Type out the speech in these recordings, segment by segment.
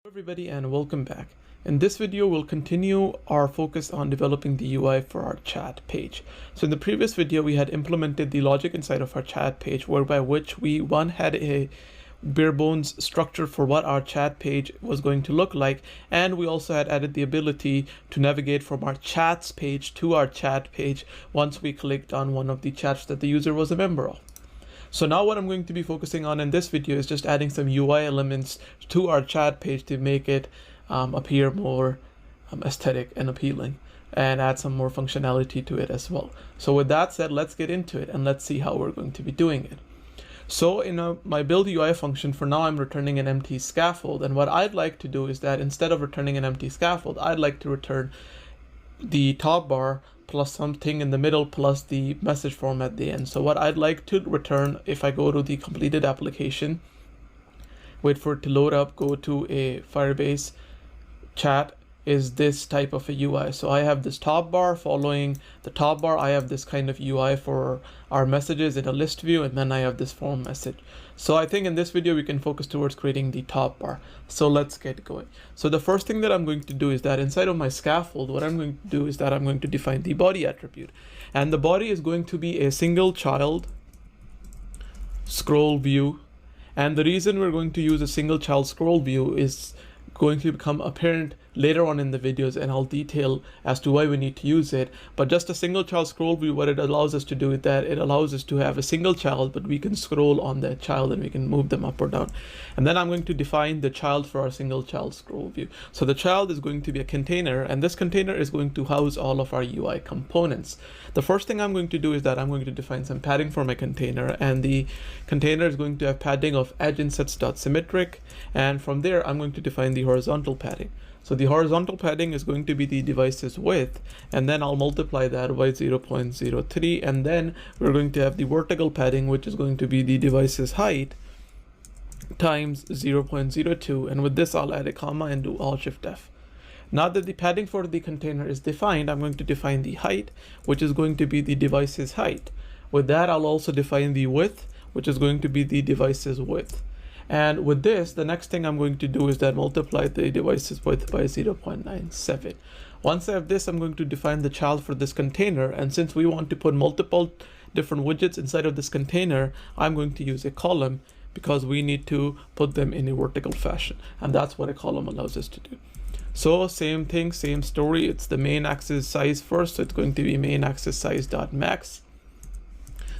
Hello everybody and welcome back. In this video, we'll continue our focus on developing the UI for our chat page. So in the previous video, we had implemented the logic inside of our chat page, whereby which we had a bare bones structure for what our chat page was going to look like. And we also had added the ability to navigate from our chats page to our chat page once we clicked on one of the chats that the user was a member of. So now what I'm going to be focusing on in this video is just adding some UI elements to our chat page to make it appear more aesthetic and appealing, and add some more functionality to it as well. So with that said, let's get into it and let's see how we're going to be doing it. So in my build UI function, for now I'm returning an empty scaffold, and what I'd like to do is that instead of returning an empty scaffold, I'd like to return the top bar plus something in the middle plus the message form at the end. So what I'd like to return, if I go to the completed application, wait for it to load up, go to a Firebase chat, is this type of a UI. So I have this top bar. Following the top bar, I have this kind of UI for our messages in a list view, and then I have this form message. So I think in this video we can focus towards creating the top bar. So let's get going. So the first thing that I'm going to do is that inside of my scaffold, what I'm going to do is that I'm going to define the body attribute, and the body is going to be a single child scroll view. And the reason we're going to use a single child scroll view is going to become apparent later on in the videos, and I'll detail as to why we need to use it. But just a single child scroll view, what it allows us to do is that it allows us to have a single child, but we can scroll on that child and we can move them up or down. And then I'm going to define the child for our single child scroll view. So the child is going to be a container, and this container is going to house all of our UI components. The first thing I'm going to do is that I'm going to define some padding for my container, and the container is going to have padding of edge insets.symmetric, and from there I'm going to define the horizontal padding. So the horizontal padding is going to be the device's width, and then I'll multiply that by 0.03, and then we're going to have the vertical padding, which is going to be the device's height times 0.02, and with this I'll add a comma and do Alt-Shift-F. Now that the padding for the container is defined, I'm going to define the height, which is going to be the device's height. With that, I'll also define the width, which is going to be the device's width. And with this, the next thing I'm going to do is that multiply the device's width by 0.97. Once I have this, I'm going to define the child for this container. And since we want to put multiple different widgets inside of this container, I'm going to use a column because we need to put them in a vertical fashion. And that's what a column allows us to do. So same thing, same story. It's the main axis size first. So it's going to be main axis size.max.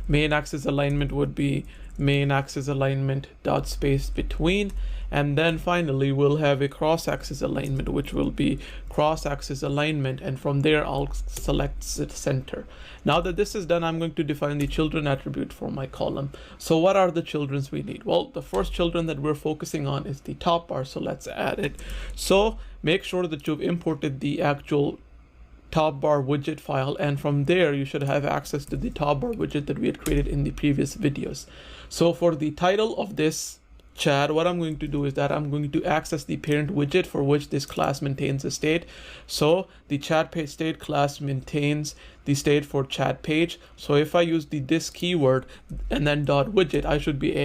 Main axis alignment would be main axis alignment dot space between, and then finally we'll have a cross axis alignment, which will be cross axis alignment, and from there I'll select center. Now that this is done, I'm going to define the children attribute for my column. So what are the childrens we need? Well, the first children that we're focusing on is the top bar, so let's add it. So make sure that you've imported the actual top bar widget file, and from there you should have access to the top bar widget that we had created in the previous videos. So for the title of this chat, what I'm going to do is that I'm going to access the parent widget for which this class maintains a state. So the chat page state class maintains the state for chat page. So if I use the this keyword and then dot widget, I should be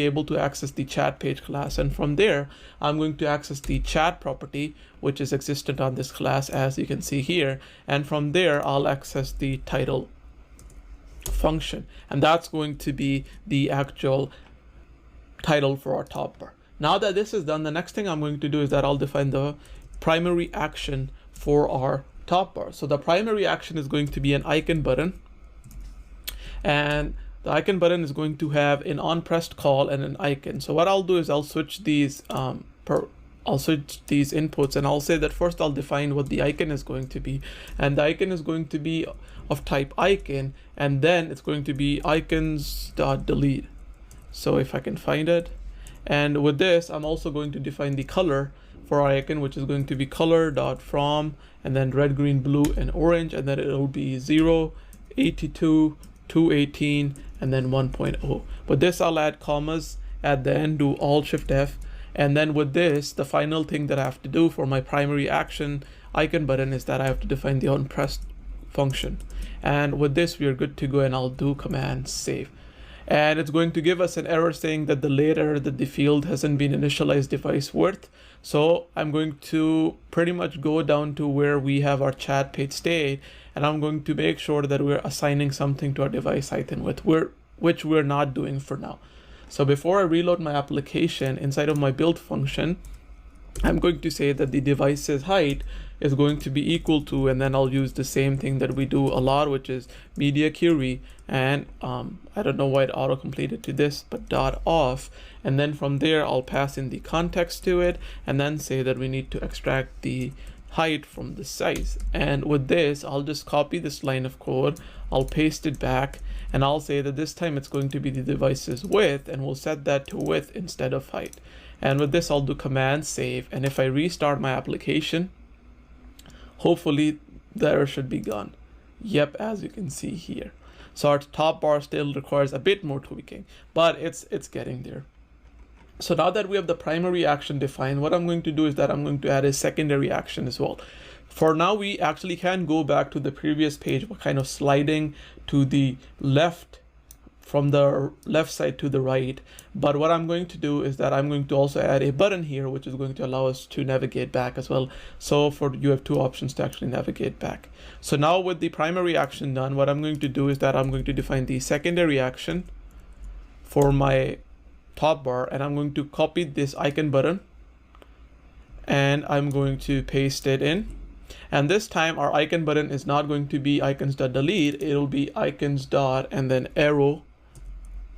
able to access the chat page class, and from there I'm going to access the chat property, which is existent on this class, as you can see here, and from there I'll access the title function, and that's going to be the actual title for our top bar. Now that this is done, the next thing I'm going to do is that I'll define the primary action for our top bar. So the primary action is going to be an icon button, and the icon button is going to have an on pressed call and an icon. So what I'll do is I'll switch these inputs, and I'll say that first I'll define what the icon is going to be, and the icon is going to be of type icon, and then it's going to be icons.delete. So if I can find it, and with this I'm also going to define the color for our icon, which is going to be color.from, and then red, green, blue, and orange, and then it'll be 0, 82, 218, and then 1.0. With this I'll add commas at the end, do Alt-Shift-F, and then with this, the final thing that I have to do for my primary action icon button is that I have to define the onPressed function. And with this we are good to go, and I'll do Command save. And it's going to give us an error saying that the field hasn't been initialized device with. So I'm going to pretty much go down to where we have our chat page state, and I'm going to make sure that we're assigning something to our device height and width, which we're not doing for now. So before I reload my application inside of my build function, I'm going to say that the device's height is going to be equal to, and then I'll use the same thing that we do a lot, which is media query, and I don't know why it auto completed to this, but dot off, and then from there I'll pass in the context to it, and then say that we need to extract the height from the size. And with this, I'll just copy this line of code, I'll paste it back, and I'll say that this time it's going to be the device's width, and we'll set that to width instead of height. And with this, I'll do command save, and if I restart my application, hopefully the error should be gone. Yep, as you can see here. So our top bar still requires a bit more tweaking, but it's getting there. So now that we have the primary action defined, what I'm going to do is that I'm going to add a secondary action as well. For now, we actually can go back to the previous page, we're kind of sliding to the left, from the left side to the right. But what I'm going to do is that I'm going to also add a button here, which is going to allow us to navigate back as well. So you have two options to actually navigate back. So now with the primary action done, what I'm going to do is that I'm going to define the secondary action for my top bar, and I'm going to copy this icon button, and I'm going to paste it in. And this time our icon button is not going to be icons.delete, it'll be icons dot and then arrow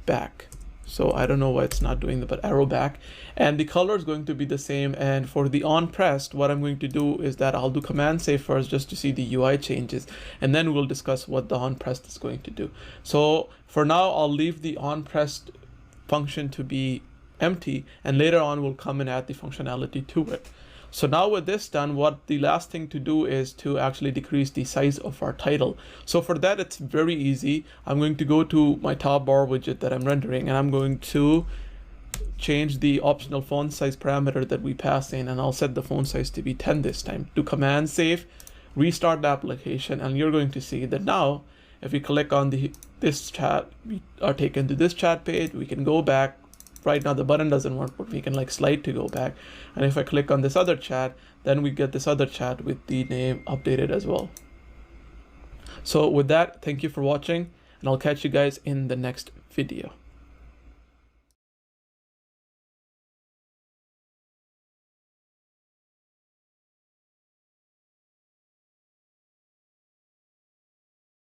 back. So I don't know why it's not doing that, but arrow back. And the color is going to be the same. And for the on pressed, what I'm going to do is that I'll do command save first just to see the UI changes, and then we'll discuss what the on pressed is going to do. So for now, I'll leave the on pressed function to be empty, and later on we'll come and add the functionality to it. So now with this done, what the last thing to do is to actually decrease the size of our title. So for that, it's very easy. I'm going to go to my top bar widget that I'm rendering, and I'm going to change the optional font size parameter that we pass in, and I'll set the font size to be 10 this time. Do command save, restart the application, and you're going to see that now if we click on this chat, we are taken to this chat page. We can go back. Right now the button doesn't work, but we can like slide to go back. And if I click on this other chat, then we get this other chat with the name updated as well. So with that, thank you for watching, and I'll catch you guys in the next video.